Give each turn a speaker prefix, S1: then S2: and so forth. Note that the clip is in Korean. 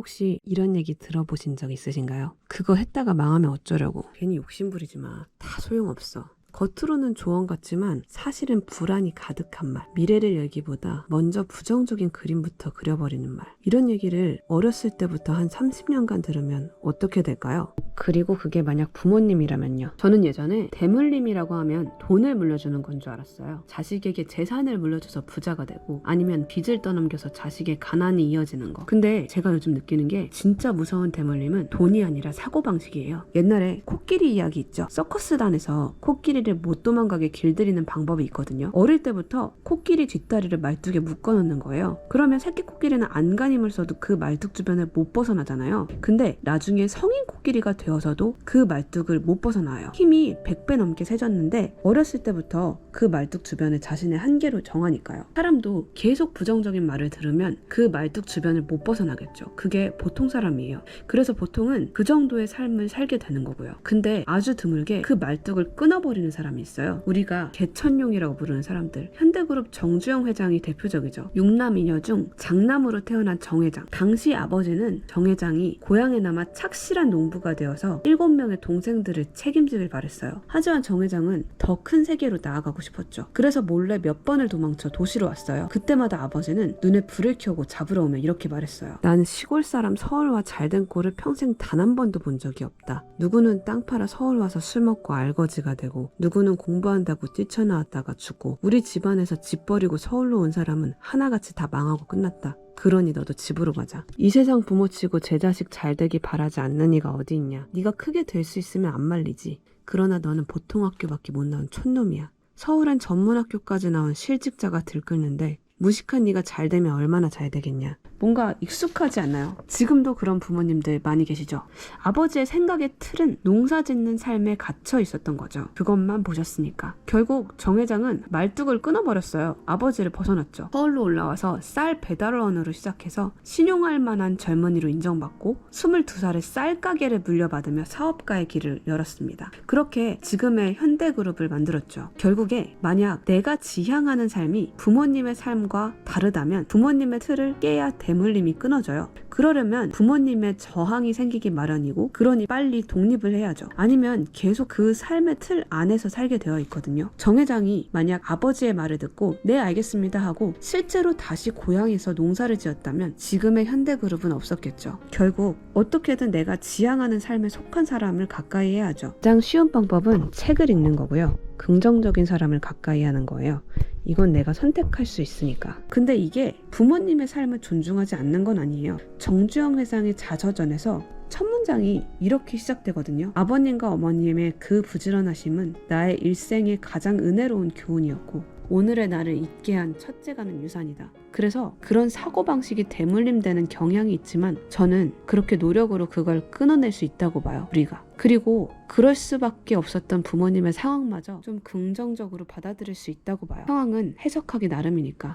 S1: 혹시 이런 얘기 들어보신 적 있으신가요? 그거 했다가 망하면 어쩌려고. 괜히 욕심부리지 마. 다 소용없어. 겉으로는 조언 같지만 사실은 불안이 가득한 말. 미래를 열기보다 먼저 부정적인 그림부터 그려버리는 말. 이런 얘기를 어렸을 때부터 한 30년간 들으면 어떻게 될까요? 그리고 그게 만약 부모님이라면요. 저는 예전에 대물림이라고 하면 돈을 물려주는 건 줄 알았어요. 자식에게 재산을 물려줘서 부자가 되고 아니면 빚을 떠넘겨서 자식의 가난이 이어지는 거. 근데 제가 요즘 느끼는 게 진짜 무서운 대물림은 돈이 아니라 사고방식이에요. 옛날에 코끼리 이야기 있죠. 서커스단에서 코끼리를 못 도망가게 길들이는 방법이 있거든요. 어릴 때부터 코끼리 뒷다리를 말뚝에 묶어놓는 거예요. 그러면 새끼 코끼리는 안간힘을 써도 그 말뚝 주변을 못 벗어나잖아요. 근데 나중에 성인 코끼리가 되어서도 그 말뚝을 못 벗어나요. 힘이 100배 넘게 세졌는데 어렸을 때부터 그 말뚝 주변을 자신의 한계로 정하니까요. 사람도 계속 부정적인 말을 들으면 그 말뚝 주변을 못 벗어나겠죠. 그게 보통 사람이에요. 그래서 보통은 그 정도의 삶을 살게 되는 거고요. 근데 아주 드물게 그 말뚝을 끊어버리는 사람이 있어요. 우리가 개천용이라고 부르는 사람들. 현대그룹 정주영 회장이 대표적이죠. 6남 2녀 중 장남으로 태어난 정 회장. 당시 아버지는 정 회장이 고향에 남아 착실한 농부가 되어서 7명의 동생들을 책임지길 바랬어요. 하지만 정 회장은 더 큰 세계로 나아가고 싶었죠. 그래서 몰래 몇 번을 도망쳐 도시로 왔어요. 그때마다 아버지는 눈에 불을 켜고 잡으러 오면 이렇게 말했어요. 난 시골 사람 서울 와 잘된 꼴을 평생 단 한 번도 본 적이 없다. 누구는 땅 팔아 서울 와서 술 먹고 알거지가 되고 누구는 공부한다고 뛰쳐나왔다가 죽고 우리 집안에서 집 버리고 서울로 온 사람은 하나같이 다 망하고 끝났다. 그러니 너도 집으로 가자. 이 세상 부모치고 제 자식 잘되기 바라지 않는 이가 어디 있냐. 네가 크게 될 수 있으면 안 말리지. 그러나 너는 보통 학교밖에 못 나온 촌놈이야. 서울엔 전문학교까지 나온 실직자가 들끓는데 무식한 네가 잘 되면 얼마나 잘 되겠냐. 뭔가 익숙하지 않나요? 지금도 그런 부모님들 많이 계시죠? 아버지의 생각의 틀은 농사 짓는 삶에 갇혀 있었던 거죠. 그것만 보셨으니까. 결국 정 회장은 말뚝을 끊어버렸어요. 아버지를 벗어났죠. 서울로 올라와서 쌀 배달원으로 시작해서 신용할 만한 젊은이로 인정받고 22살에 쌀 가게를 물려받으며 사업가의 길을 열었습니다. 그렇게 지금의 현대그룹을 만들었죠. 결국에 만약 내가 지향하는 삶이 부모님의 삶과 다르다면 부모님의 틀을 깨야 대물림이 끊어져요. 그러려면 부모님의 저항이 생기기 마련이고 그러니 빨리 독립을 해야죠. 아니면 계속 그 삶의 틀 안에서 살게 되어 있거든요. 정 회장이 만약 아버지의 말을 듣고 네 알겠습니다 하고 실제로 다시 고향에서 농사를 지었다면 지금의 현대그룹은 없었겠죠. 결국 어떻게든 내가 지향하는 삶에 속한 사람을 가까이 해야죠. 가장 쉬운 방법은 책을 읽는 거고요. 긍정적인 사람을 가까이 하는 거예요. 이건 내가 선택할 수 있으니까. 근데 이게 부모님의 삶을 존중하지 않는 건 아니에요. 정주영 회장의 자서전에서 첫 문장이 이렇게 시작되거든요. 아버님과 어머님의 그 부지런하심은 나의 일생의 가장 은혜로운 교훈이었고 오늘의 나를 있게 한 첫째가는 유산이다. 그래서 그런 사고방식이 대물림되는 경향이 있지만 저는 그렇게 노력으로 그걸 끊어낼 수 있다고 봐요. 우리가. 그리고 그럴 수밖에 없었던 부모님의 상황마저 좀 긍정적으로 받아들일 수 있다고 봐요. 상황은 해석하기 나름이니까.